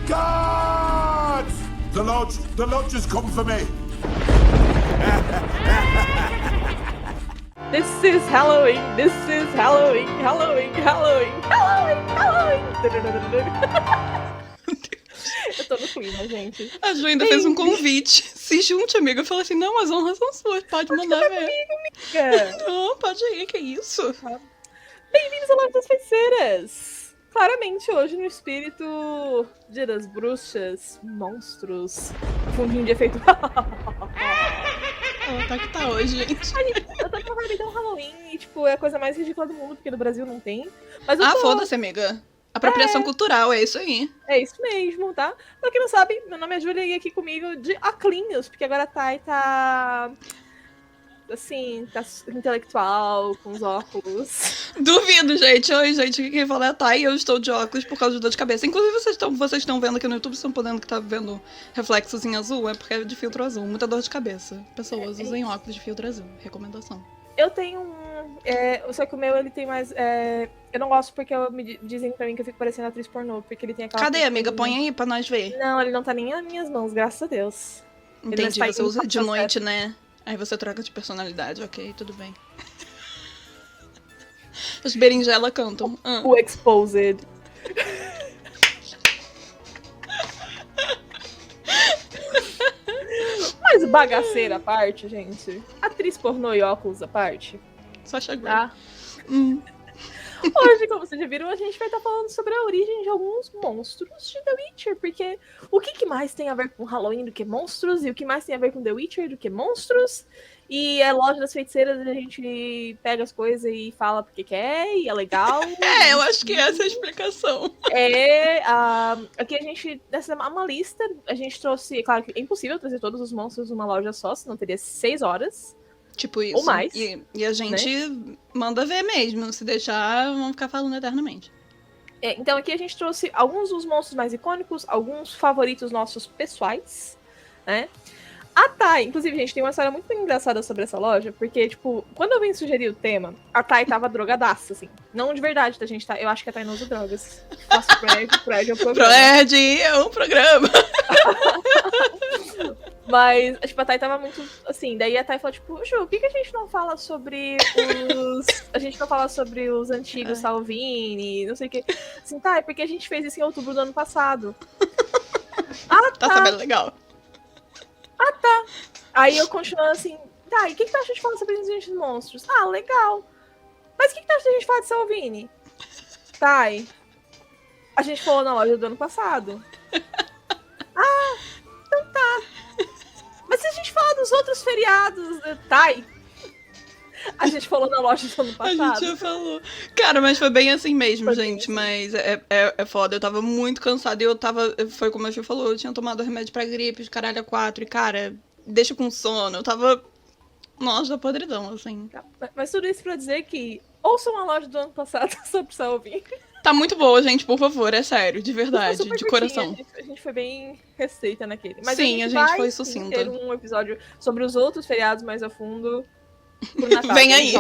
Guards! The lodge has come for me. This is Halloween, this is Halloween, Halloween, Halloween, Halloween, Halloween. Eu tô no clima, gente. A Ju ainda fez um convite. Se junte, amiga. Eu falei assim, não, as honras são suas. Pode mandar ver. Amiga. Não, pode ir, que isso? Bem-vindos ao Loja das Feiticeiras. Claramente hoje no espírito Dia das Bruxas, monstros, fundinho de efeito. Tá que tá hoje, gente. Eu tô com uma vibe tão Halloween e, tipo, é a coisa mais ridícula do mundo, porque no Brasil não tem. Mas eu tô... Foda-se, amiga. Apropriação cultural, é isso aí. É isso mesmo, tá? Pra quem não sabe, meu nome é Júlia e aqui comigo de óculos, porque agora a Thay tá... assim, tá intelectual, com os óculos. Duvido, gente. Oi, gente. Quem fala é a Thay e eu estou de óculos por causa de dor de cabeça. Inclusive, vocês estão vendo aqui no YouTube, estão podendo que tá vendo reflexos em azul, é porque é de filtro azul. Muita dor de cabeça. Pessoas, usem óculos de filtro azul. Recomendação. Eu tenho um... só que o meu, ele tem mais... eu não gosto porque dizem pra mim que eu fico parecendo atriz pornô, porque ele tem aquela... Cadê, amiga? Põe aí pra nós ver. Não, ele não tá nem nas minhas mãos, graças a Deus. Entendi, você usa de noite, né? Aí você troca de personalidade, ok, tudo bem. Os berinjela cantam. O Exposed. Mas bagaceira à parte, gente. Atriz pornô e óculos à parte. Só chegou. Tá? Hoje, como vocês já viram, a gente vai estar falando sobre a origem de alguns monstros de The Witcher, porque o que mais tem a ver com Halloween do que monstros, e o que mais tem a ver com The Witcher do que monstros, e a Loja das Feiticeiras a gente pega as coisas e fala porque quer, e é legal. Eu acho que essa é a explicação. Aqui a gente, essa é uma lista, a gente trouxe, claro que é impossível trazer todos os monstros numa loja só, senão teria 6 horas. Tipo isso. Ou mais. E a gente manda ver mesmo. Se deixar, vamos ficar falando eternamente. Então aqui a gente trouxe alguns dos monstros mais icônicos, alguns favoritos nossos pessoais, né? A Thay, inclusive, gente, tem uma história muito engraçada sobre essa loja, porque, tipo, quando eu vim sugerir o tema, a Thay tava drogadaça, assim. Não de verdade, tá, gente? Eu acho que a Thay não usa drogas. Faço prédio é um programa. Prédio é um programa. Mas, tipo, a Thay tava muito, assim, daí a Thay falou, tipo, Ju, por que a gente não fala sobre a gente não fala sobre os antigos Salvini, não sei o quê. Assim, Thay, porque a gente fez isso em outubro do ano passado. Tá sabendo legal. Aí eu continuando assim, tá, e o que tu acha de falar sobre os Ancientes Monstros? Ah, legal. Mas o que tu acha de a gente falar de Salvini? Thay, a gente falou na loja do ano passado. Então tá. Mas se a gente falar dos outros feriados, Thay, a gente falou na loja do ano passado. A gente já falou. Cara, mas foi bem assim mesmo, Foi gente. bem Mas é foda. Eu tava muito cansada e foi como a Ju falou, eu tinha tomado remédio pra gripe, os caralho a 4. E, cara, deixa com sono. Eu tava... Nossa, podridão, assim. Mas tudo isso pra dizer que ouçam a loja do ano passado sobre Salvini. Tá muito boa, gente, por favor. É sério, de verdade, de coração. A gente foi bem receita naquele. Mas sim, a gente vai foi sucinta. ter um episódio sobre os outros feriados mais a fundo. Pro Natal, vem aí.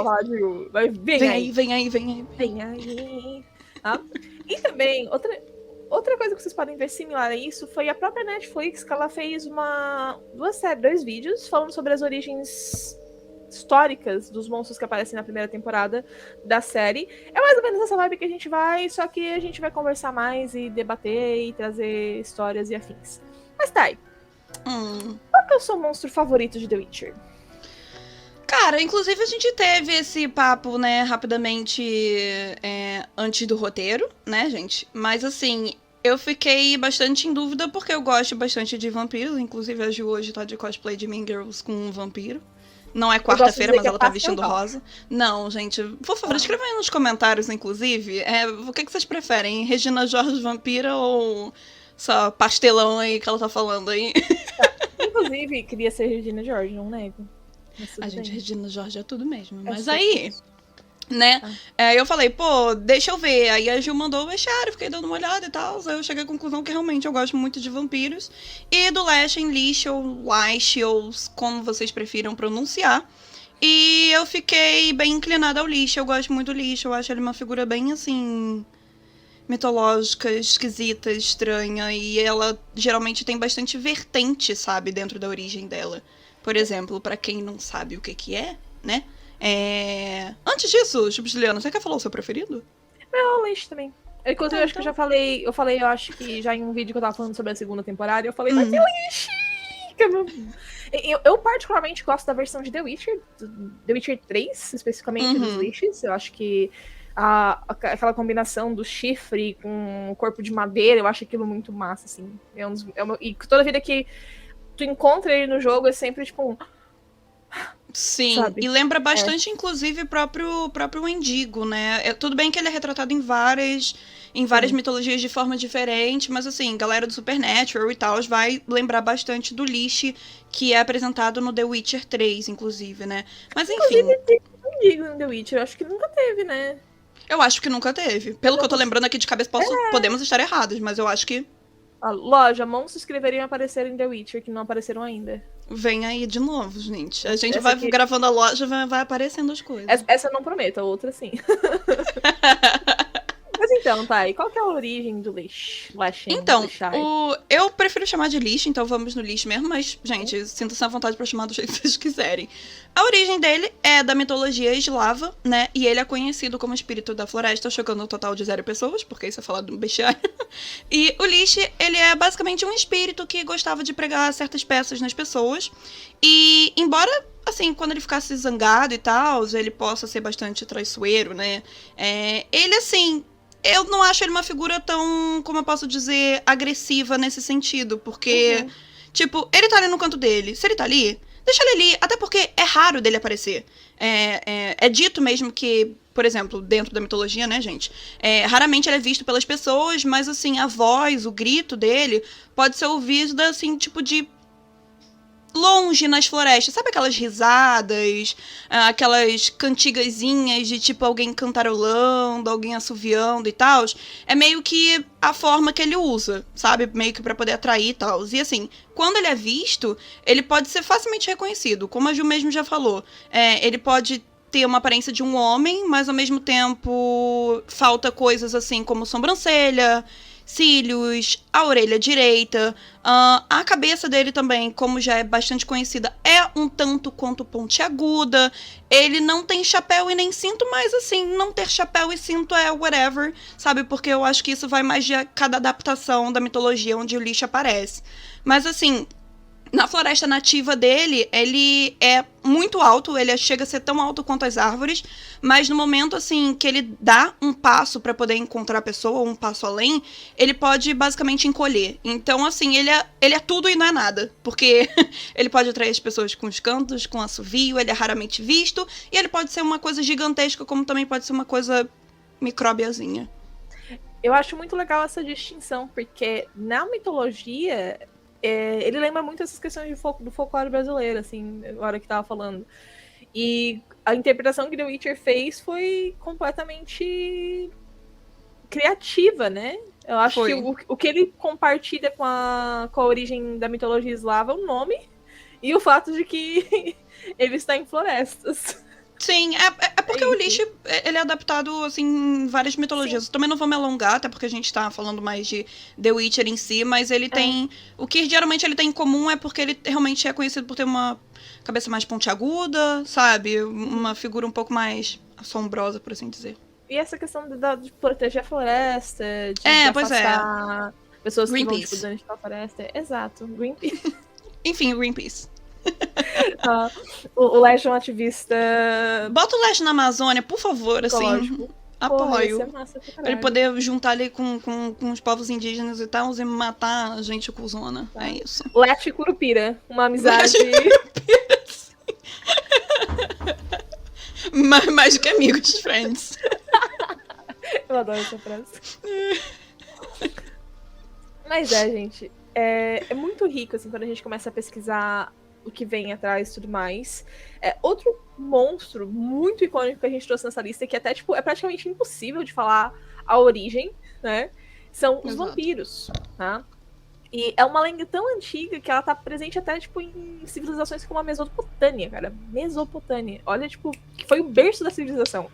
Vem aí. Tá? E também, outra coisa que vocês podem ver similar a isso foi a própria Netflix, que ela fez dois vídeos falando sobre as origens históricas dos monstros que aparecem na primeira temporada da série. É mais ou menos essa vibe que a gente vai, só que a gente vai conversar mais e debater e trazer histórias e afins. Mas tá aí. Qual que é o seu monstro favorito de The Witcher? Cara, inclusive a gente teve esse papo, né, rapidamente antes do roteiro, né, gente? Mas assim, eu fiquei bastante em dúvida porque eu gosto bastante de vampiros. Inclusive a Ju hoje tá de cosplay de Mean Girls com um vampiro. Não é quarta-feira, mas ela tá vestindo rosa. Não, gente, por favor, escreva aí nos comentários, inclusive, o que vocês preferem? Regina George vampira ou essa pastelão aí que ela tá falando aí? Inclusive, queria ser Regina George, não nego. A gente, Regina George é tudo mesmo. Mas aí, né, eu falei, pô, deixa eu ver. Aí a Gil mandou o bestiário, fiquei dando uma olhada e tal. Aí eu cheguei à conclusão que realmente eu gosto muito de vampiros. E do Lashen, Lish ou Lish, ou como vocês prefiram pronunciar. E eu fiquei bem inclinada ao Lish. Eu gosto muito do Lish. Eu acho ele uma figura bem, assim... mitológica, esquisita, estranha, e ela geralmente tem bastante vertente, sabe, dentro da origem dela. Por exemplo, pra quem não sabe o que é, né? Antes disso, Juliana, você quer falar o seu preferido? O Leite também. Inclusive, eu acho que eu já falei. Eu acho que já em um vídeo que eu tava falando sobre a segunda temporada, eu falei, mas The Witcher! Eu particularmente gosto da versão de The Witcher 3, especificamente dos Wishes. Eu acho que aquela combinação do chifre com o corpo de madeira, eu acho aquilo muito massa, assim. E toda vida que tu encontra ele no jogo é sempre tipo Sim, sabe? E lembra bastante, inclusive, o próprio Wendigo, né? Tudo bem que ele é retratado em várias mitologias de forma diferente, mas assim, galera do Supernatural e tal, vai lembrar bastante do Lich, que é apresentado no The Witcher 3, inclusive, né? Mas enfim... Inclusive, tem Wendigo no The Witcher, eu acho que nunca teve, né? Eu acho que nunca teve. Pelo que eu tô lembrando aqui de cabeça, podemos estar errados, mas eu acho que... A loja, monstros que deveriam aparecer em The Witcher, que não apareceram ainda. Vem aí de novo, gente. A gente vai gravando a loja, vai aparecendo as coisas. Essa eu não prometo, a outra sim. Mas então, Thay, qual que é a origem do Lich? Então, eu prefiro chamar de Lich, então vamos no Lich mesmo, mas, gente, sinta-se à vontade pra chamar do jeito que vocês quiserem. A origem dele é da mitologia eslava, né? E ele é conhecido como espírito da floresta, chegando no total de 0 pessoas, porque isso é falado no bestiário. E o Lich, ele é basicamente um espírito que gostava de pregar certas peças nas pessoas. E, embora, assim, quando ele ficasse zangado e tal, ele possa ser bastante traiçoeiro, né? Ele, assim... Eu não acho ele uma figura tão, como eu posso dizer, agressiva nesse sentido. Porque, tipo, ele tá ali no canto dele. Se ele tá ali, deixa ele ali. Até porque é raro dele aparecer. É dito mesmo que, por exemplo, dentro da mitologia, né, gente? Raramente ele é visto pelas pessoas, mas, assim, a voz, o grito dele pode ser ouvido, assim, tipo de... longe nas florestas, sabe aquelas risadas, aquelas cantigazinhas de tipo alguém cantarolando, alguém assoviando e tal? É meio que a forma que ele usa, sabe? Meio que pra poder atrair e tal. E assim, quando ele é visto, ele pode ser facilmente reconhecido, como a Ju mesmo já falou. Ele pode ter uma aparência de um homem, mas ao mesmo tempo falta coisas assim como sobrancelha, cílios, a orelha direita, a cabeça dele também, como já é bastante conhecida, é um tanto quanto pontiaguda. Ele não tem chapéu e nem cinto, mas assim, não ter chapéu e cinto é whatever, sabe? Porque eu acho que isso vai mais de cada adaptação da mitologia onde o Lich aparece. Mas assim... Na floresta nativa dele, ele é muito alto, ele chega a ser tão alto quanto as árvores, mas no momento, assim, que ele dá um passo pra poder encontrar a pessoa, ou um passo além, ele pode basicamente encolher. Então, assim, ele é tudo e não é nada, porque ele pode atrair as pessoas com os cantos, com assovio, ele é raramente visto, e ele pode ser uma coisa gigantesca, como também pode ser uma coisa micróbiazinha. Eu acho muito legal essa distinção, porque na mitologia... ele lembra muito essas questões do folclore brasileiro, assim, agora que tava falando. E a interpretação que The Witcher fez foi completamente criativa, né? Eu acho que o que ele compartilha com a origem da mitologia eslava é o nome e o fato de que ele está em florestas. Sim, é porque o Lich, ele é adaptado, assim, em várias mitologias. Eu também não vou me alongar, até porque a gente tá falando mais de The Witcher em si, mas ele tem... O que geralmente ele tem em comum é porque ele realmente é conhecido por ter uma cabeça mais pontiaguda, sabe? Uma figura um pouco mais assombrosa, por assim dizer. E essa questão de proteger a floresta, de afastar pessoas que vão, tipo, danificar a floresta. Exato, Greenpeace. Enfim, Greenpeace. O Lash é um ativista. Bota o Lash na Amazônia, por favor, assim. Apoio. Porra, pra ele poder juntar ali com os povos indígenas e tal, e matar a gente cuzona. É isso. Lash e Curupira. Uma amizade. Mais do que amigos, friends. Eu adoro essa frase. Mas gente. É muito rico, assim, quando a gente começa a pesquisar o que vem atrás e tudo mais. Outro monstro muito icônico que a gente trouxe nessa lista, que até, tipo, é praticamente impossível de falar a origem, né? São os vampiros, tá? E é uma lenda tão antiga que ela tá presente até, tipo, em civilizações como a Mesopotâmia, cara. Mesopotâmia. Olha, tipo, que foi o berço da civilização,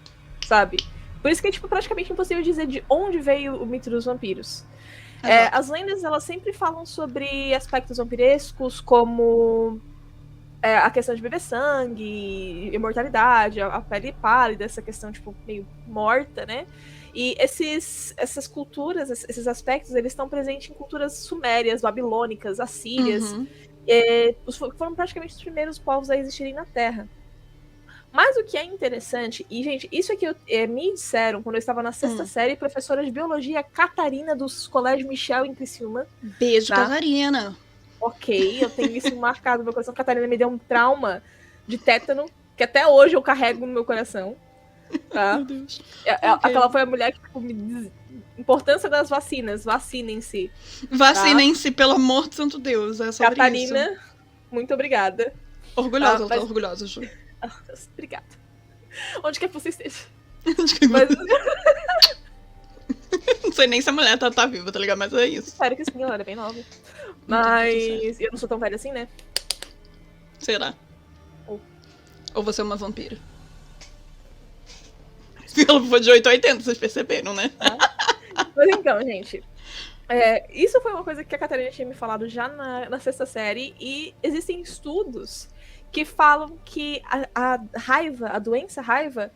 sabe? Por isso que é, tipo, praticamente impossível dizer de onde veio o mito dos vampiros. As lendas, elas sempre falam sobre aspectos vampirescos, como a questão de beber sangue, imortalidade, a pele pálida, essa questão, tipo, meio morta, né? E essas culturas, esses aspectos, eles estão presentes em culturas sumérias, babilônicas, assírias. Uhum. Foram praticamente os primeiros povos a existirem na Terra. Mas o que é interessante, e, gente, isso é que me disseram quando eu estava na 6ª série, professora de biologia Catarina dos Colégio Michel em Criciúma. Beijo, tá? Catarina. Ok, eu tenho isso marcado no meu coração. Catarina me deu um trauma de tétano, que até hoje eu carrego no meu coração. Tá? Meu Deus. Aquela foi a mulher que, tipo, me diz importância das vacinas, vacinem-se. Vacinem-se, pelo amor de santo Deus. É sobre Catarina, isso. muito obrigada. Orgulhosa, ela tá orgulhosa, Ju. Deus, obrigada. Onde quer que você esteja. Mas... Não sei nem se a mulher tá viva, tá ligado? Mas é isso. Espero que sim, ela era bem nova. Mas eu não sou tão velha assim, né? Será? Ou você é uma vampira? Ela foi de 8 a 80, vocês perceberam, né? Mas então, gente... isso foi uma coisa que a Catarina tinha me falado já na 6ª série. E existem estudos que falam que a raiva, a doença raiva,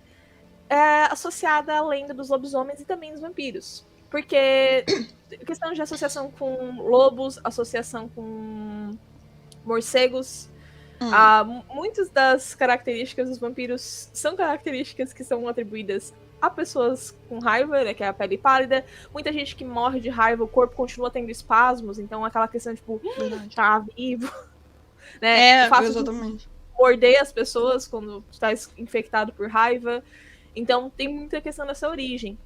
é associada à lenda dos lobisomens e também dos vampiros. Porque questão de associação com lobos, associação com morcegos, muitas das características dos vampiros são características que são atribuídas a pessoas com raiva, né, que é a pele pálida. Muita gente que morre de raiva, o corpo continua tendo espasmos, então aquela questão, tipo, tá vivo. Né? Exatamente. Morder as pessoas quando está infectado por raiva. Então tem muita questão dessa origem.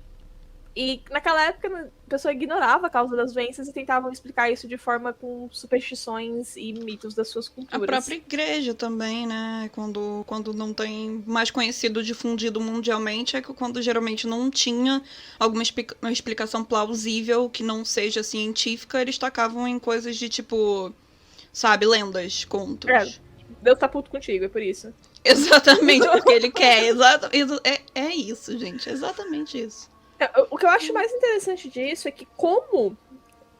E naquela época a pessoa ignorava a causa das doenças e tentavam explicar isso de forma com superstições e mitos das suas culturas. A própria igreja também, né? Quando não tem mais conhecido, difundido mundialmente, é que quando geralmente não tinha alguma explicação plausível que não seja científica, eles tacavam em coisas de tipo, sabe, lendas, contos. Deus tá puto contigo, é por isso. Exatamente, porque ele quer. É isso, gente. É exatamente isso. O que eu acho mais interessante disso é que como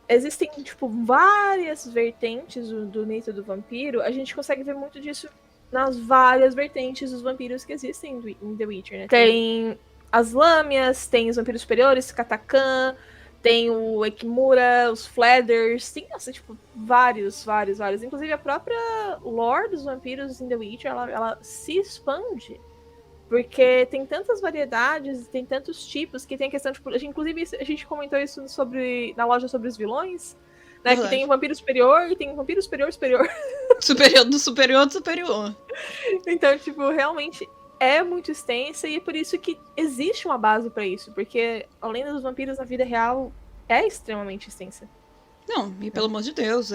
existem, tipo, várias vertentes do mito do vampiro, a gente consegue ver muito disso nas várias vertentes dos vampiros que existem em The Witcher, né? Tem as lâmias, tem os vampiros superiores, Katakan, tem o Ekimura, os Flathers, tem, assim, tipo, vários. Inclusive a própria lore dos vampiros em The Witcher, ela se expande. Porque tem tantas variedades, tem tantos tipos, que tem a questão, tipo, inclusive a gente comentou isso na loja sobre os vilões, né? Verdade. Que tem um vampiro superior e tem um vampiro superior. Superior do superior. Então, tipo, realmente é muito extensa e é por isso que existe uma base pra isso, porque a lenda dos vampiros na vida real é extremamente extensa. Não, e pelo amor de Deus,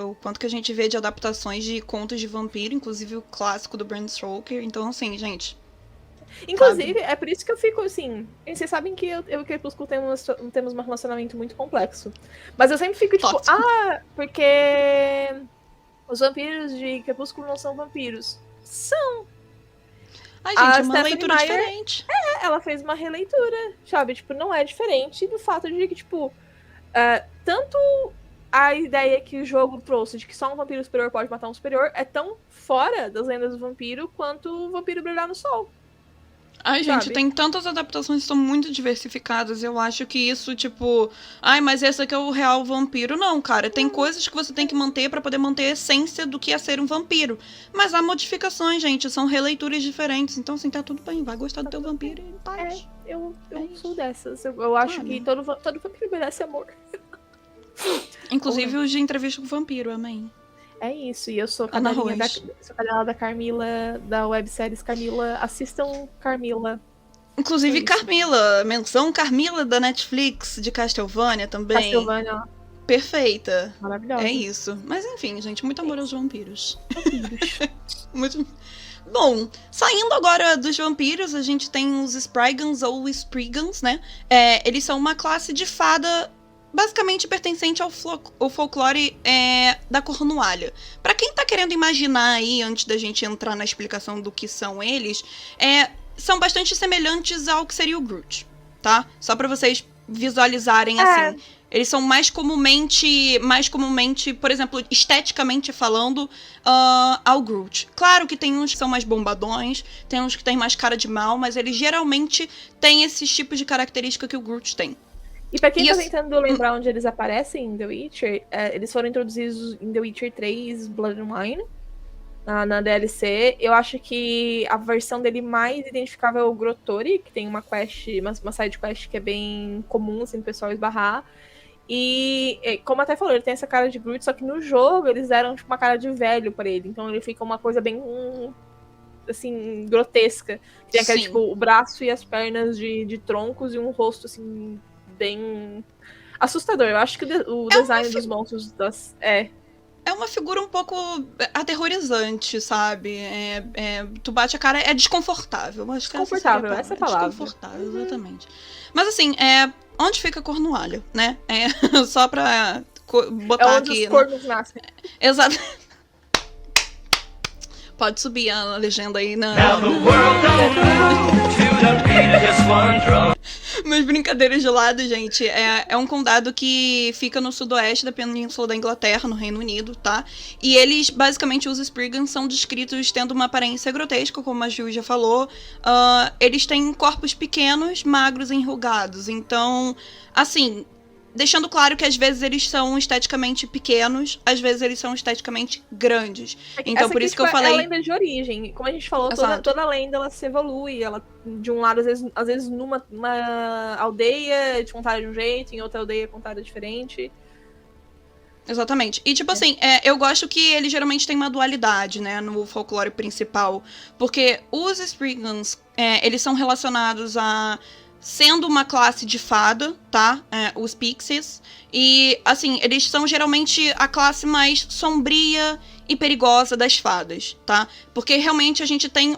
o quanto que a gente vê de adaptações de contos de vampiro, inclusive o clássico do Bram Stoker, então assim, gente... Inclusive, é por isso que eu fico assim. Vocês sabem que eu e o Crepúsculo temos um relacionamento muito complexo. Mas eu sempre fico tipo, porque os vampiros de Crepúsculo não são vampiros. São. Ai, gente, é uma leitura diferente. Ela fez uma releitura, sabe? Tipo, não é diferente do fato de que, tipo, tanto a ideia que o jogo trouxe de que só um vampiro superior pode matar um superior é tão fora das lendas do vampiro quanto o vampiro brilhar no sol. Ai, gente, sabe? Tem tantas adaptações que são muito diversificadas. Eu acho que isso, tipo... Ai, mas esse aqui é o real vampiro. Não, cara. Tem coisas que você tem que manter pra poder manter a essência do que é ser um vampiro. Mas há modificações, gente. São releituras diferentes. Então, assim, tá tudo bem. Vai gostar do teu vampiro e paz. Eu sou dessas. Eu acho que todo vampiro merece amor. Inclusive os de entrevista com o vampiro, amém. É isso, e eu sou cadela da Carmila, da webséries Carmila. Assistam Carmila. Inclusive Carmila, menção Carmila da Netflix, de Castlevania também. Castlevania. Perfeita. Maravilhosa. É isso. Mas enfim, gente, muito amor aos vampiros. Muito... Bom, saindo agora dos vampiros, a gente tem os Sprigans ou Spriggans, né? Eles são uma classe de fada... basicamente pertencente ao folclore da Cornualha. Pra quem tá querendo imaginar aí, antes da gente entrar na explicação do que são eles, são bastante semelhantes ao que seria o Groot, tá? Só pra vocês visualizarem, assim. Eles são mais comumente, por exemplo, esteticamente falando, ao Groot. Claro que tem uns que são mais bombadões, tem uns que tem mais cara de mal, mas eles geralmente têm esses tipos de característica que o Groot tem. E pra quem tá tentando lembrar onde eles aparecem em The Witcher, eles foram introduzidos em The Witcher 3 Blood and Wine, na DLC. Eu acho que a versão dele mais identificável é o Grottori, que tem uma quest, uma side quest que é bem comum, assim, o pessoal esbarrar. E, como até falou, ele tem essa cara de Groot, só que no jogo eles deram tipo, uma cara de velho pra ele. Então ele fica uma coisa bem, assim, grotesca. Tem aquele, tipo, o braço e as pernas de troncos e um rosto, assim, bem assustador. Eu acho que o design dos monstros é uma figura um pouco aterrorizante, sabe? Tu bate a cara, é desconfortável. Acho que desconfortável, essa é a palavra. Desconfortável, exatamente. Mas assim, onde fica Cornualha, né? Só pra botar onde aqui. Os cornos nascem. Exato. Pode subir a legenda aí na. Mas brincadeiras de lado, gente, é um condado que fica no sudoeste da península da Inglaterra, no Reino Unido, tá? E eles, basicamente, os Spriggans são descritos tendo uma aparência grotesca, como a Ju já falou. Eles têm corpos pequenos, magros e enrugados. Então, assim, deixando claro que às vezes eles são esteticamente pequenos, às vezes eles são esteticamente grandes. Então, por isso que eu falei. É a lenda de origem. Como a gente falou, toda lenda ela se evolui. Ela, de um lado, às vezes numa aldeia é contada de um jeito, em outra aldeia é contada diferente. Exatamente. E, tipo assim, eu gosto que ele geralmente tem uma dualidade, né, no folclore principal. Porque os Spriggans, eles são relacionados a sendo uma classe de fada, tá? Os Pixies. E, assim, eles são geralmente a classe mais sombria e perigosa das fadas, tá? Porque realmente a gente tem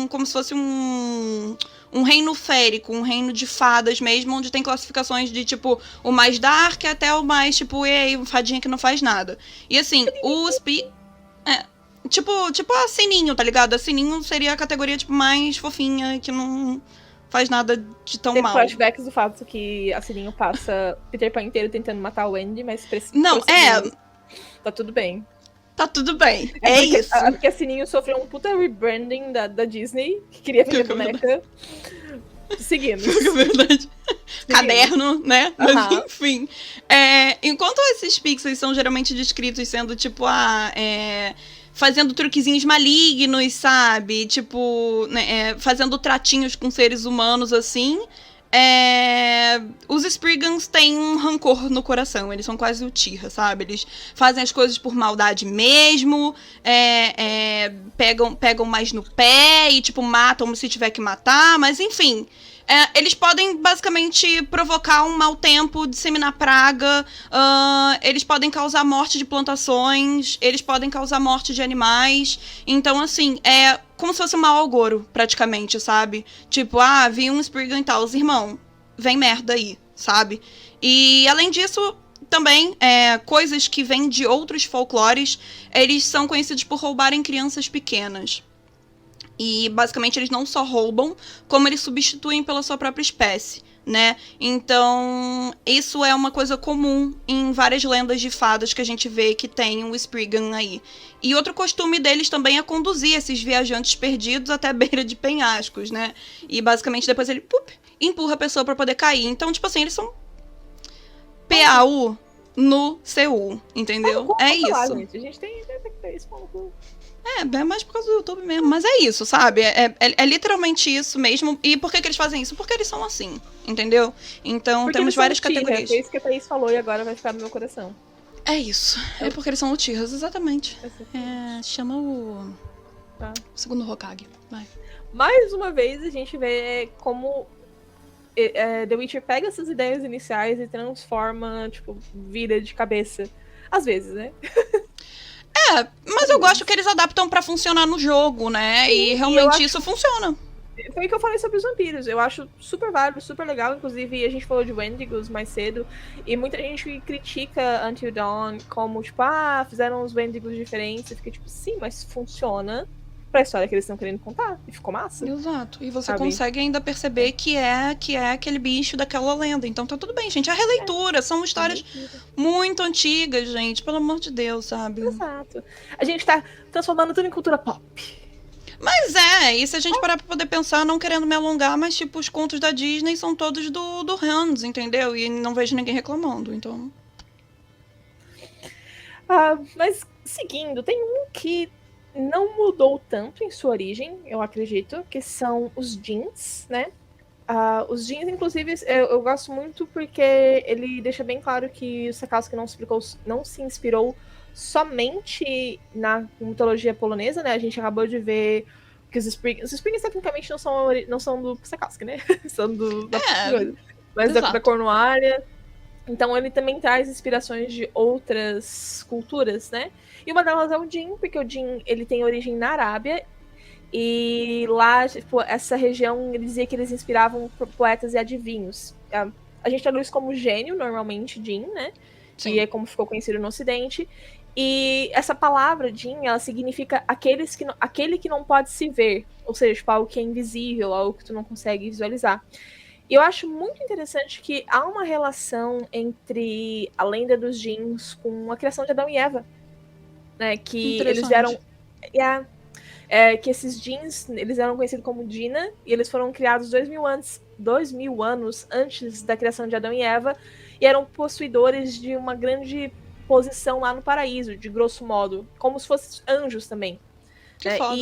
como se fosse um reino férico, um reino de fadas mesmo, onde tem classificações de, tipo, o mais dark até o mais, tipo, fadinha que não faz nada. E, assim, os tipo a Sininho, tá ligado? A Sininho seria a categoria, tipo, mais fofinha, que não faz nada de tão mal. Tem flashbacks do fato que a Sininho passa Peter Pan inteiro tentando matar o Wendy, mas não, tá tudo bem. Tá tudo bem. Isso. Porque a Sininho sofreu um puta rebranding da Disney, que queria vender boneca. Seguimos. É verdade. Caderno, né? Mas enfim. Enquanto esses pixels são geralmente descritos sendo, tipo, fazendo truquezinhos malignos, sabe? Tipo, né, fazendo tratinhos com seres humanos, assim. Os Spriggans têm um rancor no coração. Eles são quase o Tira, sabe? Eles fazem as coisas por maldade mesmo. Pegam mais no pé e, tipo, matam se tiver que matar. Mas, enfim... eles podem, basicamente, provocar um mau tempo, disseminar praga, eles podem causar morte de plantações, eles podem causar morte de animais. Então, assim, é como se fosse um mau agouro, praticamente, sabe? Tipo, vi um Spriggan e tal, irmão, vem merda aí, sabe? E, além disso, também, coisas que vêm de outros folclores, eles são conhecidos por roubarem crianças pequenas. E, basicamente, eles não só roubam, como eles substituem pela sua própria espécie, né? Então, isso é uma coisa comum em várias lendas de fadas que a gente vê que tem o Spriggan aí. E outro costume deles também é conduzir esses viajantes perdidos até a beira de penhascos, né? E, basicamente, depois ele empurra a pessoa pra poder cair. Então, tipo assim, eles são PAU no CU, entendeu? Isso. Falar, gente. A gente tem que ter isso como... É mais por causa do YouTube mesmo. Mas é isso, sabe? É literalmente isso mesmo. E por que eles fazem isso? Porque eles são assim, entendeu? Então, porque temos várias categorias. É isso que a Thaís falou e agora vai ficar no meu coração. É isso. É porque eles são Uchihas, exatamente. Chama o segundo Hokage. Vai. Mais uma vez, a gente vê como The Witcher pega essas ideias iniciais e transforma, tipo, vira de cabeça. Às vezes, né? Mas eu gosto que eles adaptam pra funcionar no jogo, né? Sim, e realmente isso funciona. Foi o que eu falei sobre os vampiros. Eu acho super válido, super legal. Inclusive, a gente falou de Wendigos mais cedo. E muita gente critica Until Dawn como, tipo, fizeram uns Wendigos diferentes. Eu fiquei tipo, sim, mas funciona. pra história que eles estão querendo contar. E ficou massa. Exato. E você Sabe? consegue ainda perceber que é aquele bicho daquela lenda. Então tá tudo bem, gente. A releitura são histórias muito antigas, gente. Pelo amor de Deus, sabe? Exato. A gente tá transformando tudo em cultura pop. Mas e se a gente parar pra poder pensar, não querendo me alongar, mas tipo, os contos da Disney são todos do Hans, entendeu? E não vejo ninguém reclamando, então... Mas, seguindo, tem um que não mudou tanto em sua origem, eu acredito, que são os jeans, né? Os jeans, inclusive, eu gosto muito porque ele deixa bem claro que o Sakowski não se inspirou somente na mitologia polonesa, né? A gente acabou de ver que os Springs tecnicamente não são do Sakowski, né? São mas da Cornualha. Então ele também traz inspirações de outras culturas, né? E uma delas é o Jin, porque o Jin ele tem origem na Arábia. E lá, tipo, essa região, ele dizia que eles inspiravam poetas e adivinhos. A gente traduz como gênio, normalmente, Jin, né? Sim. Que é como ficou conhecido no Ocidente. E essa palavra, Jin, ela significa aquele que não pode se ver. Ou seja, tipo, algo que é invisível, algo que tu não consegue visualizar. E eu acho muito interessante que há uma relação entre a lenda dos Jins com a criação de Adão e Eva. Né? Que eles vieram... que esses Jins, eles eram conhecidos como Dina, e eles foram criados 2000 anos antes da criação de Adão e Eva, e eram possuidores de uma grande posição lá no paraíso, de grosso modo, como se fossem anjos também. Que foda.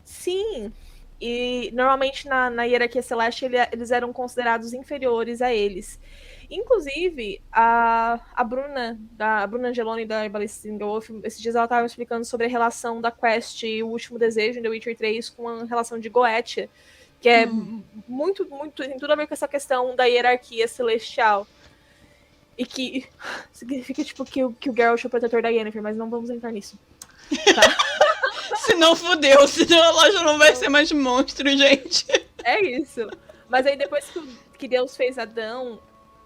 Sim, e normalmente na hierarquia celeste eles eram considerados inferiores a eles. Inclusive, a Bruna Angeloni da Herbalist Single Wolf, esses dias ela estava explicando sobre a relação da quest O Último Desejo em The Witcher 3 com a relação de Goetia, que é muito, tem tudo a ver com essa questão da hierarquia celestial. E que significa, tipo, que o Geralt é o protetor da Yennefer, mas não vamos entrar nisso. Tá? Senão fudeu, senão a loja não vai ser mais monstro, gente. É isso. Mas aí depois que Deus fez Adão,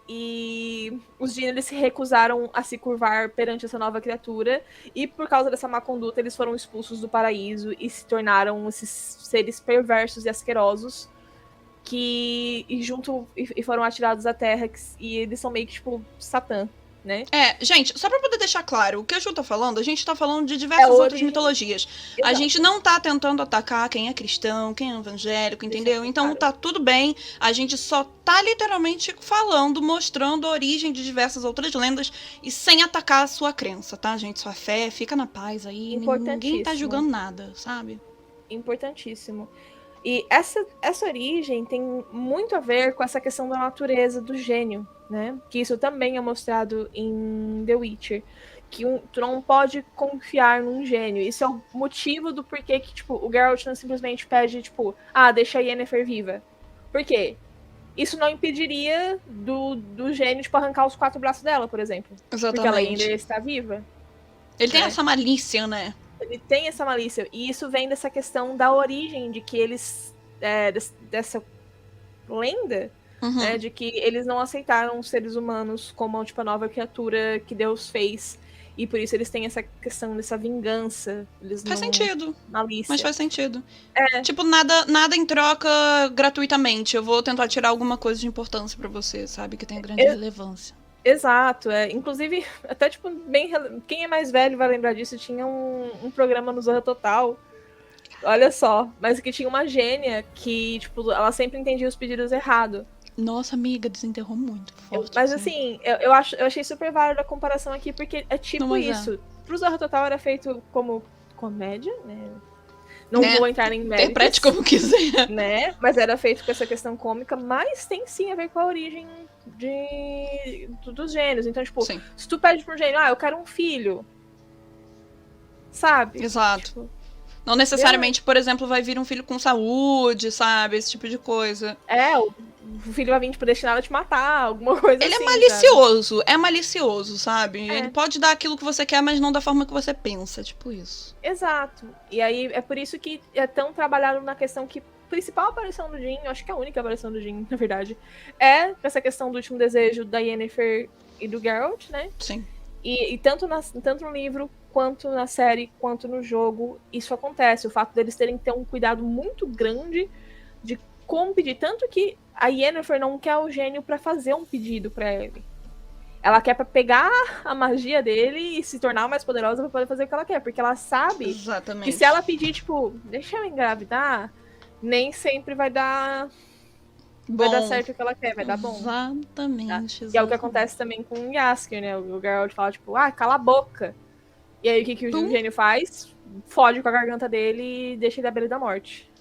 e os Jin, eles se recusaram a se curvar perante essa nova criatura, e por causa dessa má conduta eles foram expulsos do paraíso e se tornaram esses seres perversos e asquerosos e foram atirados à terra, e eles são meio que tipo Satã, né? Gente, só pra poder deixar claro, o que a Ju tá falando, a gente tá falando de diversas outras mitologias. Exato. A gente não tá tentando atacar quem é cristão, quem é evangélico, entendeu? Então tá tudo bem, a gente só tá literalmente falando, mostrando a origem de diversas outras lendas e sem atacar a sua crença, tá, gente? Sua fé, fica na paz aí, ninguém tá julgando nada, sabe? Importantíssimo. E essa origem tem muito a ver com essa questão da natureza do gênio, né? Que isso também é mostrado em The Witcher. Que tu não pode confiar num gênio. Isso é o motivo do porquê que, tipo, o Geralt não simplesmente pede, tipo, deixa a Yennefer viva. Por quê? Isso não impediria do gênio, tipo, arrancar os 4 braços dela, por exemplo. Exatamente. Porque ela ainda está viva. Ele tem essa malícia, né? Ele tem essa malícia. E isso vem dessa questão da origem, de que eles... dessa lenda, né, de que eles não aceitaram os seres humanos como tipo, a nova criatura que Deus fez. E por isso eles têm essa questão dessa vingança. Faz sentido. Malícia. Mas faz sentido. Tipo, nada em troca gratuitamente. Eu vou tentar tirar alguma coisa de importância pra você, sabe? Que tem grande relevância. Exato, Inclusive, até tipo, quem é mais velho vai lembrar disso, tinha um programa no Zorra Total, olha só, mas que tinha uma gênia que, tipo, ela sempre entendia os pedidos errado. Nossa, amiga, desenterrou muito forte. Mas assim, eu achei super válida a comparação aqui, porque é tipo isso. Pro Zorra Total era feito como comédia, né? Não vou entrar em méritos. Interprete como quiser. Né? Mas era feito com essa questão cômica, mas tem sim a ver com a origem dos gênios. Então, tipo, se tu pede pro gênio, eu quero um filho. Sabe? Exato. Tipo, não necessariamente, por exemplo, vai vir um filho com saúde, sabe? Esse tipo de coisa. O filho vai vir, tipo, destinado a te matar, alguma coisa ele assim. É malicioso, sabe? Ele pode dar aquilo que você quer, mas não da forma que você pensa, tipo isso. Exato. E aí, é por isso que é tão trabalhado na questão que a principal aparição do Jin, eu acho que é a única aparição do Jin, na verdade, é essa questão do último desejo da Yennefer e do Geralt, né? Sim. E tanto no livro, quanto na série, quanto no jogo, isso acontece. O fato deles terem que ter um cuidado muito grande de como pedir. Tanto que a Yennefer não quer o gênio pra fazer um pedido pra ele. Ela quer pra pegar a magia dele e se tornar mais poderosa pra poder fazer o que ela quer. Porque ela sabe Exatamente. que se ela pedir, tipo, deixa eu engravidar, nem sempre vai dar certo o que ela quer, vai dar bom. Exatamente. E é o que acontece também com o Jaskier, né? O Geralt fala, tipo, cala a boca. E aí o que o gênio faz? Fode com a garganta dele e deixa ele à beira da morte.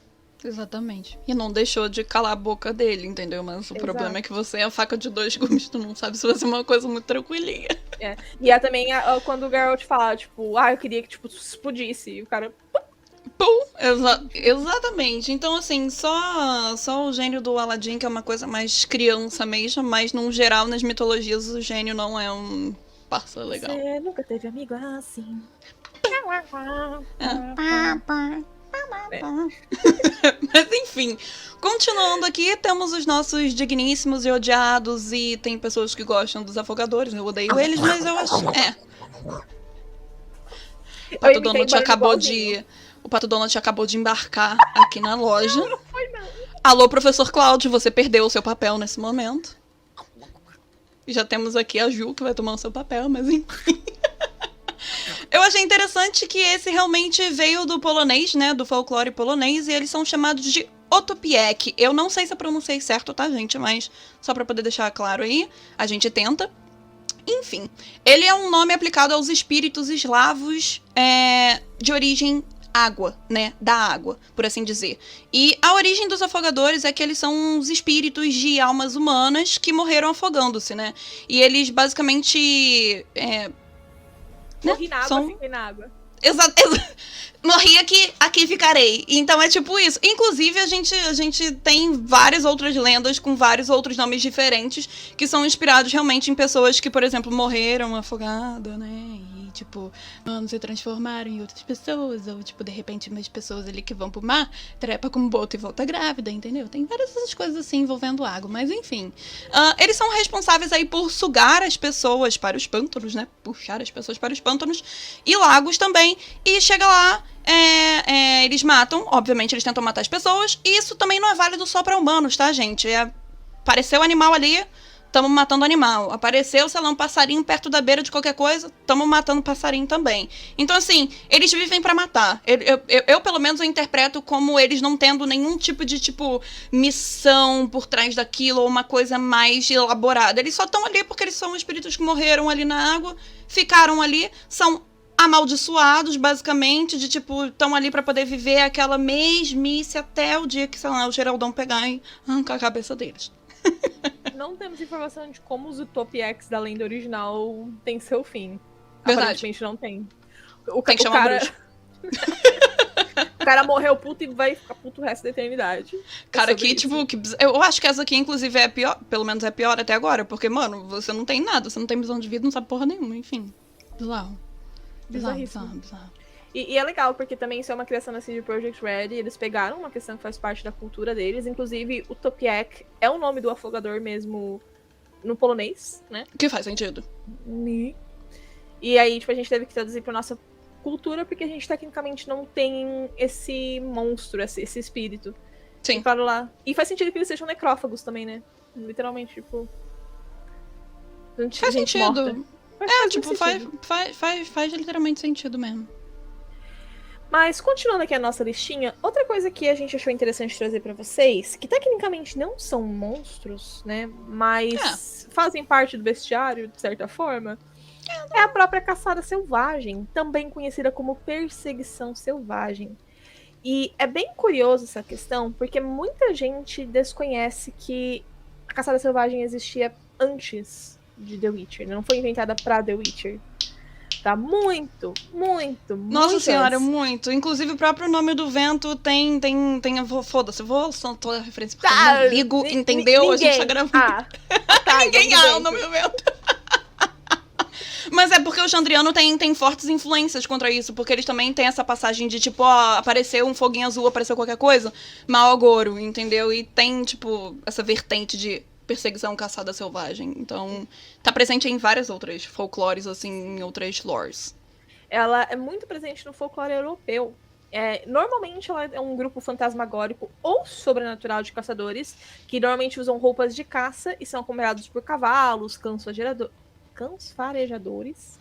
Exatamente. E não deixou de calar a boca dele, entendeu? Mas o problema é que você é a faca de dois gumes, tu não sabe se vai ser uma coisa muito tranquilinha. E é também quando o Geralt fala, tipo, eu queria que, tipo, explodisse. E o cara... Pum! Exatamente. Então, assim, só o gênio do Aladdin, que é uma coisa mais criança mesmo, mas, num geral, nas mitologias, o gênio não é um parça legal. Você nunca teve amigo assim. Mas enfim, continuando aqui, temos os nossos digníssimos e odiados, e tem pessoas que gostam dos afogadores, eu odeio eles, mas eu acho... O Pato Donald acabou de embarcar aqui na loja. Não foi não. Alô, professor Cláudio, você perdeu o seu papel nesse momento. E já temos aqui a Ju, que vai tomar o seu papel, mas enfim... Eu achei interessante que esse realmente veio do polonês, né, do folclore polonês, e eles são chamados de Otopiek. Eu não sei se eu pronunciei certo, tá, gente? Mas só pra poder deixar claro aí, a gente tenta. Enfim, ele é um nome aplicado aos espíritos eslavos de origem água, né, da água, por assim dizer. E a origem dos afogadores é que eles são os espíritos de almas humanas que morreram afogando-se, né? E eles basicamente... Morri na água, fiquei na água. Exato. Morri aqui ficarei. Então é tipo isso. Inclusive, a gente tem várias outras lendas com vários outros nomes diferentes que são inspirados realmente em pessoas que, por exemplo, morreram afogadas, né? E, tipo, não se transformaram em outras pessoas. Ou, tipo, de repente, umas pessoas ali que vão pro mar, trepa com um boto e volta grávida, entendeu? Tem várias essas coisas assim envolvendo água. Mas, enfim. Eles são responsáveis aí por sugar as pessoas para os pântanos, né? Puxar as pessoas para os pântanos e lagos também. E chega lá... eles matam, obviamente eles tentam matar as pessoas, e isso também não é válido só pra humanos, tá, gente? Apareceu o animal ali, tamo matando o animal. Apareceu, sei lá, um passarinho perto da beira de qualquer coisa, tamo matando o passarinho também. Então, assim, eles vivem pra matar. Eu, pelo menos, eu interpreto como eles não tendo nenhum tipo de, missão por trás daquilo, ou uma coisa mais elaborada. Eles só estão ali porque eles são espíritos que morreram ali na água, ficaram ali, são amaldiçoados, basicamente, de estão ali pra poder viver aquela mesmice até o dia que, sei lá, o Geraldão pegar e arrancar a cabeça deles. Não temos informação de como os Utopieks da lenda original têm seu fim. Verdade. Aparentemente não tem. Tem que chamar bruxo. O cara morreu puto e vai ficar puto o resto da eternidade. Cara, aqui, eu acho que essa aqui, inclusive, é pior, pelo menos é pior até agora, porque, mano, você não tem nada, você não tem visão de vida, não sabe porra nenhuma, enfim. Bizarro. Bizarro. E é legal, porque também isso é uma criação da CD Projekt Red, eles pegaram uma questão que faz parte da cultura deles, inclusive o Topiek é o nome do afogador mesmo no polonês, né? Que faz sentido. E aí, a gente teve que traduzir pra nossa cultura, porque a gente tecnicamente não tem esse monstro, esse espírito. Sim. E, claro, lá. E faz sentido que eles sejam necrófagos também, né? Literalmente, Faz sentido. Morta. Faz literalmente sentido mesmo. Mas, continuando aqui a nossa listinha, outra coisa que a gente achou interessante trazer pra vocês, que tecnicamente não são monstros, né, mas fazem parte do bestiário, de certa forma, é a própria caçada selvagem, também conhecida como perseguição selvagem. E é bem curioso essa questão, porque muita gente desconhece que a caçada selvagem existia antes de The Witcher, não foi inventada pra The Witcher. Tá muito. Nossa senhora, muito. Inclusive, o próprio nome do vento tem foda-se, eu vou soltar a referência porque eu não ligo, entendeu? Ninguém. A gente tá gravando. Ninguém é o nome do vento. Mas é porque o Xandriano tem fortes influências contra isso, porque eles também têm essa passagem de, apareceu um foguinho azul, apareceu qualquer coisa, mau agouro, entendeu? E tem, essa vertente de perseguição caçada selvagem. Então, tá presente em várias outras folclores, assim, em outras lores. Ela é muito presente no folclore europeu. Normalmente ela é um grupo fantasmagórico ou sobrenatural de caçadores, que normalmente usam roupas de caça e são acompanhados por cavalos, cães farejadores.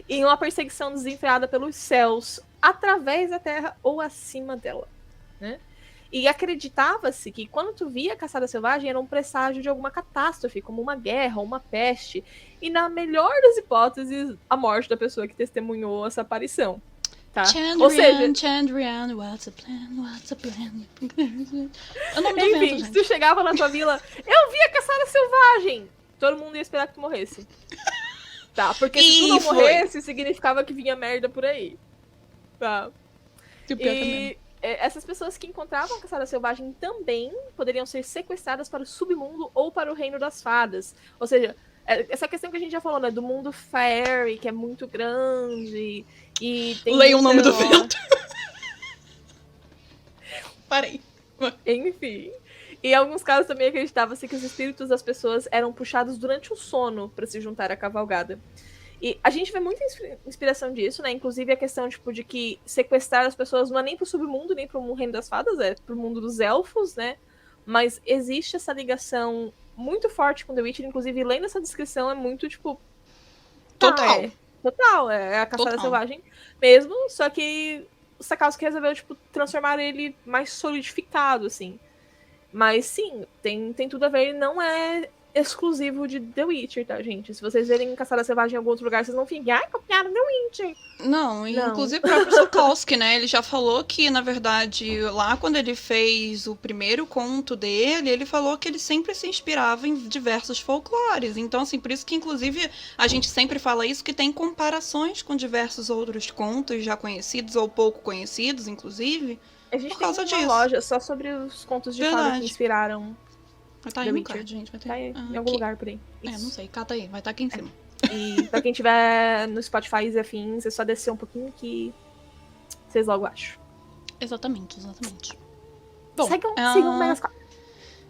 Em uma perseguição desenfreada pelos céus, através da terra ou acima dela, né? E acreditava-se que quando tu via a caçada selvagem era um presságio de alguma catástrofe, como uma guerra ou uma peste, e na melhor das hipóteses, a morte da pessoa que testemunhou essa aparição. Tá? Ou seja, Chandrian, what's a plan? É o nome do enfim, vento, se gente. tu chegava na tua vila, eu vi a caçada selvagem! Todo mundo ia esperar que tu morresse. Tá, porque se tu não morresse, significava que vinha merda por aí. Tá. E essas pessoas que encontravam a caçada selvagem também poderiam ser sequestradas para o submundo ou para o reino das fadas. Ou seja, essa questão que a gente já falou, né? Do mundo fairy, que é muito grande. E tem Leia o nome do vento. Parei. Enfim. E em alguns casos também acreditava-se que os espíritos das pessoas eram puxados durante o sono para se juntar à cavalgada. E a gente vê muita inspiração disso, né? Inclusive a questão, tipo, de que sequestrar as pessoas não é nem pro submundo, nem pro reino das fadas, é pro mundo dos elfos, né? Mas existe essa ligação muito forte com The Witcher, inclusive lendo essa descrição é muito, tipo... Total. Total, é a caçada selvagem mesmo, só que o Sakowski resolveu, tipo, transformar ele mais solidificado, assim. Mas sim, tem tudo a ver e não é exclusivo de The Witcher, tá, gente? Se vocês verem Caçada Selvagem em algum outro lugar, vocês não fiquem, copiaram The Witcher. Não, inclusive o próprio Sapkowski, né? Ele já falou que, na verdade, lá quando ele fez o primeiro conto dele, ele falou que ele sempre se inspirava em diversos folclores. Então, assim, por isso que, inclusive, a gente sempre fala isso, que tem comparações com diversos outros contos já conhecidos ou pouco conhecidos, inclusive. A gente por causa tem uma disso. loja só sobre os contos de fada que inspiraram. Vai tá aí The no Witcher. card, gente. Vai ter... Tá aí, em algum lugar por aí. Não sei, cata aí, vai estar aqui em cima. E pra quem tiver no Spotify e afins, é só descer um pouquinho que vocês logo acham. Exatamente. Bom, sigam o Megascope.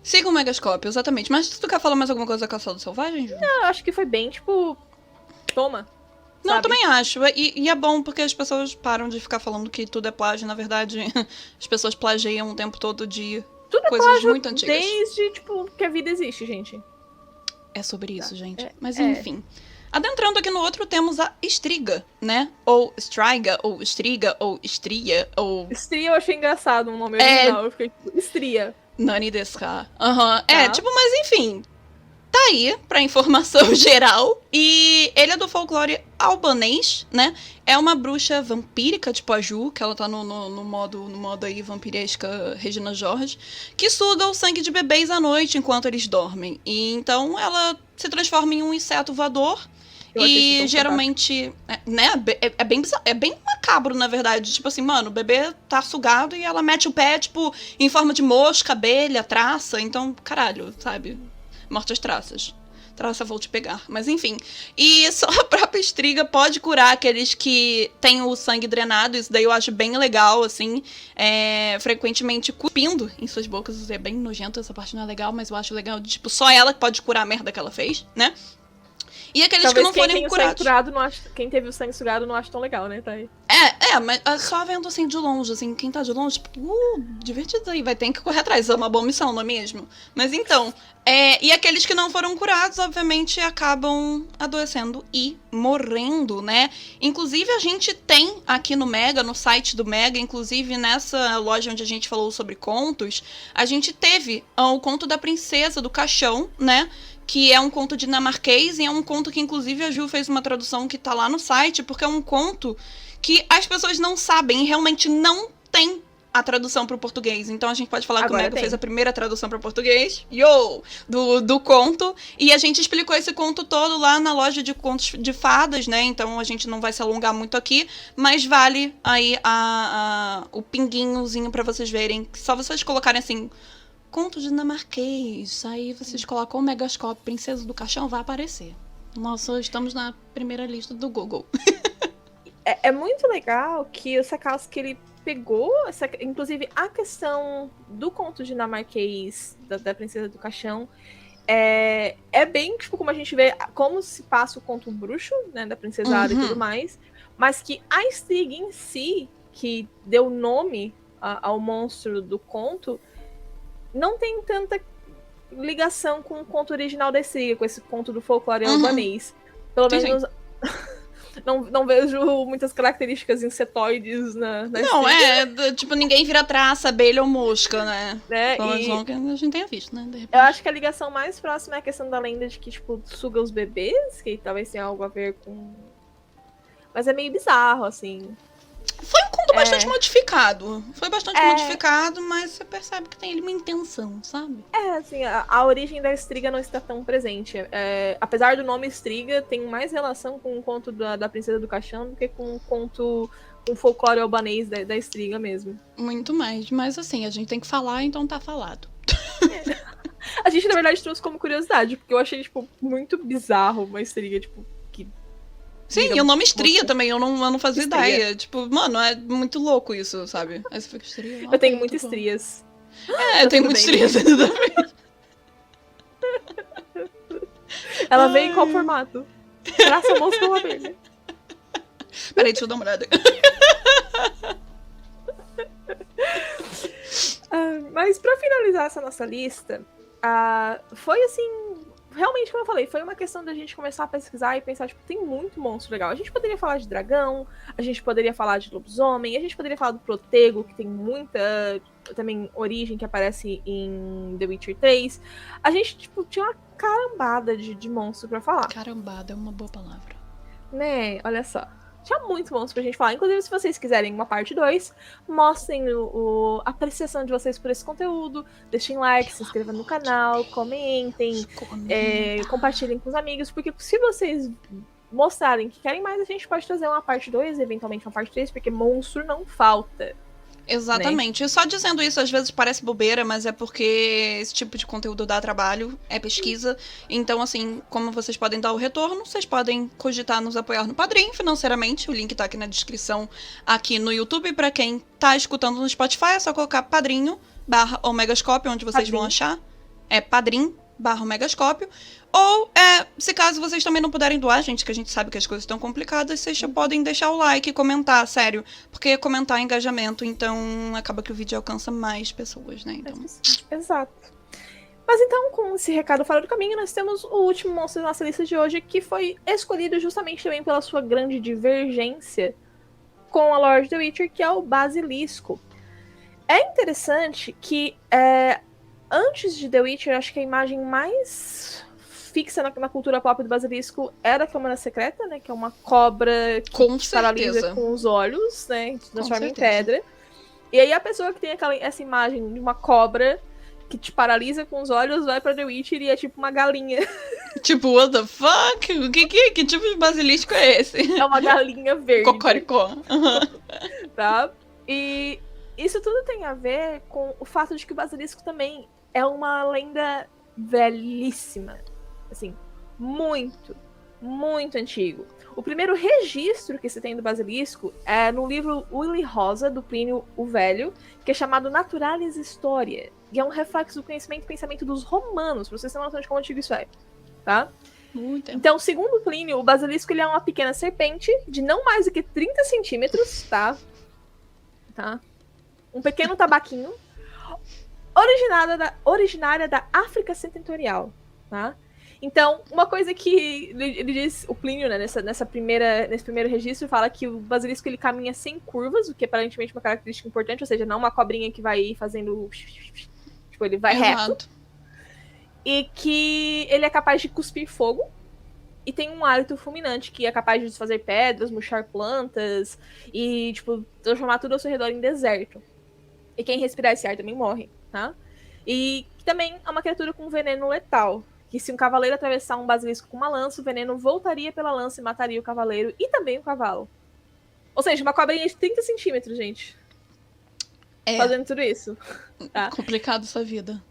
Sigam o Megascope, exatamente. Mas tu quer falar mais alguma coisa da Caçada Selvagem, Ju? Não, eu acho que foi bem, tipo, toma. Não, sabe? eu também acho. E é bom porque as pessoas param de ficar falando que tudo é plágio. Na verdade, as pessoas plagiam o tempo todo de tudo coisas é plágio muito antigas. Desde, tipo, que a vida existe, gente. É sobre isso, gente. Mas é. enfim. Adentrando aqui no outro, temos a Striga, né? Ou Striga, ou Striga, ou Stria, ou... Stria eu achei engraçado o nome original. Eu fiquei tipo, Stria. Nani desu ka? Mas enfim... Tá aí, pra informação geral. E ele é do folclore albanês, né? É uma bruxa vampírica, tipo a Ju, que ela tá no modo aí vampiresca Regina George, que suga o sangue de bebês à noite enquanto eles dormem. E então ela se transforma em um inseto voador. E geralmente, né? É bem macabro, na verdade. Tipo assim, mano, o bebê tá sugado e ela mete o pé, tipo, em forma de mosca, abelha, traça. Então, caralho, sabe? Morte às traças. Traça, vou te pegar. Mas enfim. E só a própria Striga pode curar aqueles que têm o sangue drenado. Isso daí eu acho bem legal, assim. Frequentemente cuspindo em suas bocas. É bem nojento, essa parte não é legal, mas eu acho legal. Tipo, só ela que pode curar a merda que ela fez, né? E aqueles talvez que não forem curados. Quem teve o sangue sugado não acha tão legal, né? Tá aí. Mas só vendo assim de longe, assim, quem tá de longe, tipo, divertido aí, vai ter que correr atrás, é uma boa missão, não é mesmo? Mas então, e aqueles que não foram curados, obviamente, acabam adoecendo e morrendo, né? Inclusive, a gente tem aqui no Mega, no site do Mega, inclusive nessa loja onde a gente falou sobre contos, a gente teve o conto da Princesa do Caixão, né? Que é um conto dinamarquês e é um conto que, inclusive, a Ju fez uma tradução que tá lá no site, porque é um conto que as pessoas não sabem e realmente não tem a tradução para o português. Então a gente pode falar que o Mega fez a primeira tradução para o português, do conto, e a gente explicou esse conto todo lá na loja de contos de fadas, né? Então a gente não vai se alongar muito aqui, mas vale aí o pinguinhozinho para vocês verem, só vocês colocarem assim... Conto dinamarquês. Aí vocês colocam o Megascope Princesa do Caixão, vai aparecer. Nós estamos na primeira lista do Google. É muito legal que o Sakowski, ele pegou, inclusive, a questão do conto dinamarquês da Princesa do Caixão. É bem, tipo, como a gente vê, como se passa o conto bruxo, né, da Princesa Ada e tudo mais, mas que a Stig em si, que deu nome ao monstro do conto, não tem tanta ligação com o conto original da Stig, com esse conto do folclore albanês. Pelo menos não vejo muitas características insetoides na Não, Stig. tipo, ninguém vira traça, abelha ou mosca, né? E que a gente tenha visto, né? eu acho que a ligação mais próxima é a questão da lenda de que, tipo, suga os bebês, que talvez tenha algo a ver com... Mas é meio bizarro, assim. Foi um conto bastante modificado. Foi bastante modificado, mas você percebe que tem ali uma intenção, sabe? Assim, a origem da Striga não está tão presente. Apesar do nome Striga, tem mais relação com o conto da Princesa do Caixão do que com o conto, com o folclore albanês da Striga mesmo. Muito mais. Mas assim, a gente tem que falar, então tá falado. A gente, na verdade, trouxe como curiosidade, porque eu achei, tipo, muito bizarro uma Striga, tipo, que... Sim, e o nome Estria também, eu não fazia Estria. ideia. Tipo, mano, é muito louco isso, sabe? Aí você fica Estria. Eu tenho muitas estrias. Eu tenho muitas estrias também. Ela vem em qual formato? Traça, mosca ou abelha? Peraí, deixa eu dar uma olhada. Mas pra finalizar essa nossa lista, foi assim, realmente como eu falei, foi uma questão da gente começar a pesquisar e pensar, tipo, tem muito monstro legal. A gente poderia falar de dragão, a gente poderia falar de lobisomem, a gente poderia falar do protego, que tem muita também origem que aparece em The Witcher 3. A gente, tipo, tinha uma carambada de monstro pra falar. Carambada é uma boa palavra. Né, olha só. Tinha muito monstro pra gente falar. Inclusive, se vocês quiserem uma parte 2, mostrem a apreciação de vocês por esse conteúdo. Deixem like, se inscrevam no canal, comentem, compartilhem com os amigos. Porque se vocês mostrarem que querem mais, a gente pode trazer uma parte 2, eventualmente uma parte 3, porque monstro não falta. Exatamente. Né? E só dizendo isso, às vezes parece bobeira, mas é porque esse tipo de conteúdo dá trabalho, é pesquisa. Então, assim, como vocês podem dar o retorno, vocês podem cogitar nos apoiar no Padrim financeiramente. O link tá aqui na descrição, aqui no YouTube. Pra quem tá escutando no Spotify, é só colocar padrinho/Omegascópio, onde vocês vão achar. É padrim/Omegascópio. Ou, se caso vocês também não puderem doar, gente, que a gente sabe que as coisas estão complicadas, vocês já podem deixar o like e comentar, sério. Porque comentar é engajamento, então acaba que o vídeo alcança mais pessoas, né? Então... Exato. Mas então, com esse recado fora do caminho, nós temos o último monstro da nossa lista de hoje, que foi escolhido justamente também pela sua grande divergência com a lore de The Witcher, que é o Basilisco. É interessante que, antes de The Witcher, acho que a imagem mais fixa na cultura pop do Basilisco era a Câmara Secreta, né? Que é uma cobra que te paralisa com os olhos, né? Se transforma em pedra. E aí a pessoa que tem essa imagem de uma cobra que te paralisa com os olhos vai pra The Witcher e é tipo uma galinha. Tipo, what the fuck? Que tipo de basilisco é esse? É uma galinha verde. Cocoricó. Tá? E isso tudo tem a ver com o fato de que o basilisco também é uma lenda velhíssima. Assim, muito, muito antigo. O primeiro registro que se tem do basilisco é no livro Willy Rosa, do Plínio o Velho, que é chamado Naturalis Historia. E é um reflexo do conhecimento e pensamento dos romanos, pra vocês terem uma noção de como antigo isso é. Tá? Muito. Então, segundo Plínio, o basilisco ele é uma pequena serpente de não mais do que 30 centímetros, tá? Um pequeno tabaquinho, originária da África Setentrional, tá? Então, uma coisa que ele diz, o Plínio, né, nesse primeiro registro, fala que o basilisco ele caminha sem curvas, o que é aparentemente uma característica importante, ou seja, não uma cobrinha que vai fazendo... Tipo, ele vai reto. E que ele é capaz de cuspir fogo, e tem um hálito fulminante, que é capaz de desfazer pedras, murchar plantas, e, tipo, transformar tudo ao seu redor em deserto. E quem respirar esse ar também morre, tá? E também é uma criatura com veneno letal, que se um cavaleiro atravessar um basilisco com uma lança, o veneno voltaria pela lança e mataria o cavaleiro e também o cavalo. Ou seja, uma cobrinha de 30 centímetros, gente. Fazendo tudo isso. Tá? Complicado essa vida.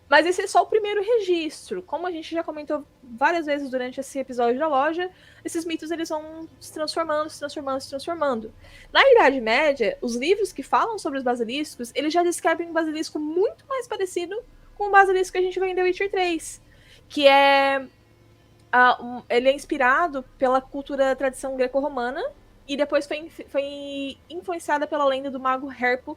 Mas esse é só o primeiro registro. Como a gente já comentou várias vezes durante esse episódio da loja, esses mitos eles vão se transformando, se transformando, se transformando. Na Idade Média, os livros que falam sobre os basiliscos, eles já descrevem um basilisco muito mais parecido com o basilisco que a gente vê em The Witcher 3, que é... ele é inspirado pela cultura tradição greco-romana e depois foi influenciada pela lenda do mago Herpo.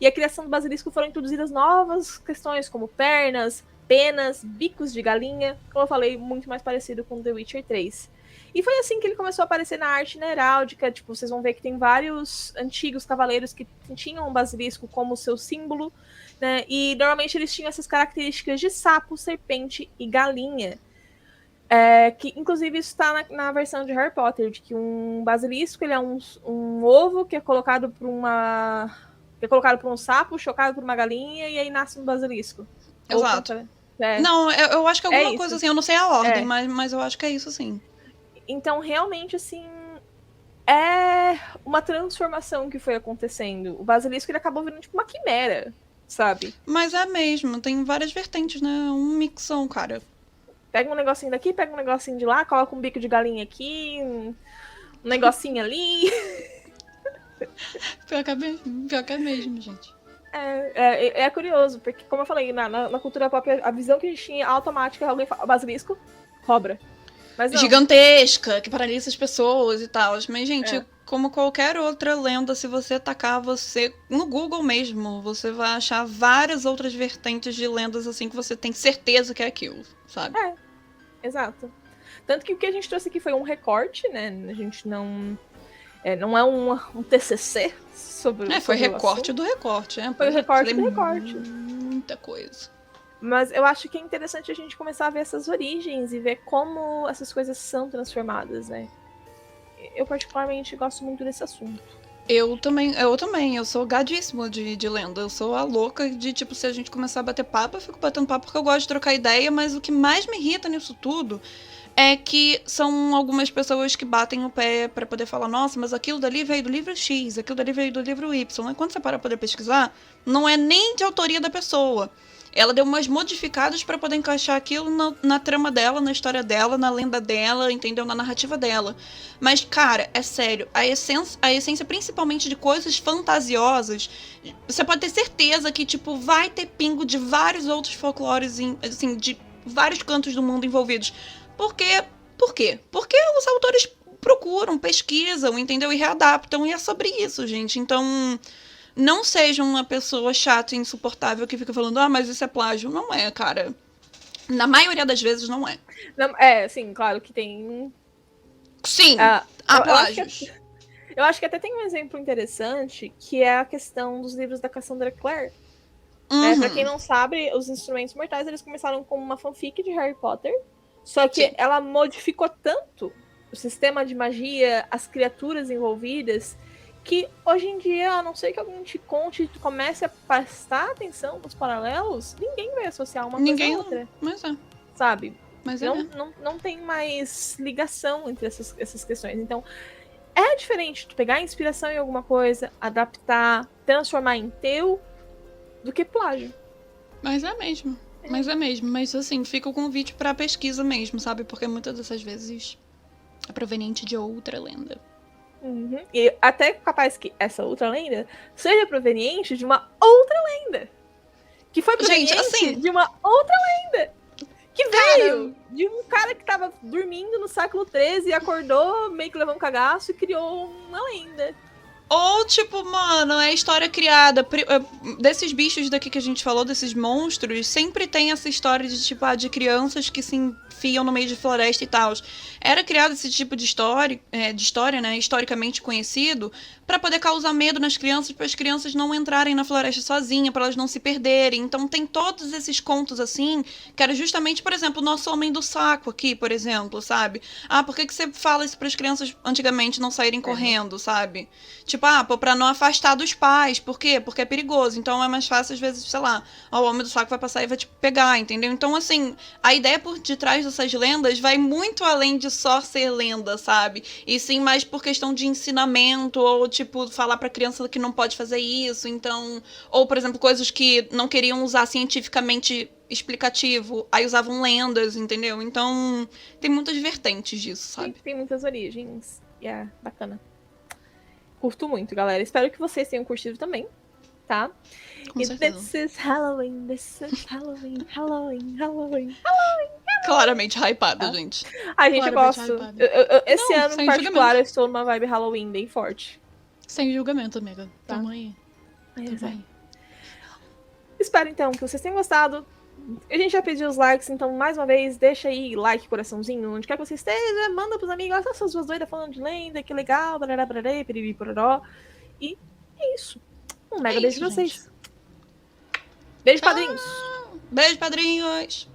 E a criação do basilisco foram introduzidas novas questões, como pernas, penas, bicos de galinha, como eu falei, muito mais parecido com The Witcher 3. E foi assim que ele começou a aparecer na arte heráldica. Tipo, vocês vão ver que tem vários antigos cavaleiros que tinham um basilisco como seu símbolo, né? E normalmente eles tinham essas características de sapo, serpente e galinha. Que inclusive isso está na versão de Harry Potter, de que um basilisco ele é um ovo que é colocado por um sapo, chocado por uma galinha, e aí nasce um basilisco. Exato. Não, eu acho que é alguma coisa assim, eu não sei a ordem, mas eu acho que é isso sim. Então, realmente, assim, é uma transformação que foi acontecendo. O basilisco ele acabou virando tipo uma quimera, sabe? Mas é mesmo, tem várias vertentes, né? Um mixão, cara. Pega um negocinho daqui, pega um negocinho de lá, coloca um bico de galinha aqui, um negocinho ali. Pior que é mesmo, gente. É curioso, porque, como eu falei, na cultura pop, a visão que a gente tinha automática, alguém fala, basilisco, cobra. Mas não. Gigantesca, que paralisa as pessoas e tal. Mas, gente, como qualquer outra lenda, se você tacar você no Google mesmo, você vai achar várias outras vertentes de lendas assim que você tem certeza que é aquilo, sabe? Exato. Tanto que o que a gente trouxe aqui foi um recorte, né? A gente não é um TCC sobre foi recorte do recorte. Foi o recorte do recorte. Muita coisa. Mas eu acho que é interessante a gente começar a ver essas origens e ver como essas coisas são transformadas, né? Eu particularmente gosto muito desse assunto. Eu também, eu sou gadíssima de lenda. Eu sou a louca de, tipo, se a gente começar a bater papo, eu fico batendo papo porque eu gosto de trocar ideia, mas o que mais me irrita nisso tudo é que são algumas pessoas que batem o pé pra poder falar, nossa, mas aquilo dali veio do livro X, aquilo dali veio do livro Y. E quando você para poder pesquisar, não é nem de autoria da pessoa. Ela deu umas modificadas pra poder encaixar aquilo na trama dela, na história dela, na lenda dela, entendeu? Na narrativa dela. Mas, cara, é sério, a essência principalmente de coisas fantasiosas, você pode ter certeza que, tipo, vai ter pingo de vários outros folclores, assim, de vários cantos do mundo envolvidos. Por quê? Porque os autores procuram, pesquisam, entendeu? E readaptam, e é sobre isso, gente. Então... não seja uma pessoa chata e insuportável que fica falando, mas isso é plágio. Não é, cara. Na maioria das vezes, não é. Não, sim, claro que tem... Sim, há plágios. Eu acho que até tem um exemplo interessante, que é a questão dos livros da Cassandra Clare. Pra quem não sabe, os Instrumentos Mortais, eles começaram como uma fanfic de Harry Potter, só que ela modificou tanto o sistema de magia, as criaturas envolvidas... que hoje em dia, a não ser que alguém te conte e tu comece a prestar atenção nos paralelos, ninguém vai associar uma coisa a outra. Mas sabe? Mas não tem mais ligação entre essas questões. Então, é diferente tu pegar inspiração em alguma coisa, adaptar, transformar em teu, do que plágio. Mas é mesmo. Mas assim, fica o convite pra pesquisa mesmo, sabe? Porque muitas dessas vezes é proveniente de outra lenda. Uhum. E até capaz que essa outra lenda seja proveniente de uma outra lenda. Que foi proveniente de uma outra lenda. Que veio de um cara que tava dormindo no século XIII e acordou, meio que levou um cagaço e criou uma lenda. Ou, tipo, mano, é história criada. Desses bichos daqui que a gente falou, desses monstros, sempre tem essa história de, tipo, de crianças que se enfiam no meio de floresta e tal. Era criado esse tipo de história, né, historicamente conhecido, pra poder causar medo nas crianças, para as crianças não entrarem na floresta sozinha, para elas não se perderem. Então tem todos esses contos assim, que era justamente, por exemplo, o nosso Homem do Saco aqui, por exemplo, sabe? Por que você fala isso para as crianças antigamente não saírem correndo, sabe? Tipo, pra não afastar dos pais. Por quê? Porque é perigoso. Então é mais fácil, às vezes, sei lá, o Homem do Saco vai passar e vai te pegar, entendeu? Então, assim, a ideia por detrás dessas lendas vai muito além de só ser lenda, sabe? E sim mais por questão de ensinamento, ou, tipo, falar pra criança que não pode fazer isso, então... Ou, por exemplo, coisas que não queriam usar cientificamente explicativo, aí usavam lendas, entendeu? Então, tem muitas vertentes disso, sabe? Tem muitas origens. E é bacana. Curto muito, galera. Espero que vocês tenham curtido também, tá? Com E certeza. this is Halloween, Halloween. Claramente hypada, gente. A gente Claramente gosta. hypada. Esse Não, ano, em sem particular, julgamento. eu estou numa vibe Halloween bem forte. Sem julgamento, amiga. Tá. Tamo aí. Mas Tamo é. aí. Espero, então, que vocês tenham gostado. A gente já pediu os likes, então, mais uma vez, deixa aí like, coraçãozinho, onde quer que você esteja, manda pros amigos, olha essas duas doidas falando de lenda, que legal, barará, barará, piriri, pororó. E é isso. Um mega beijo pra isso, vocês. Beijo, padrinhos! Beijo, padrinhos!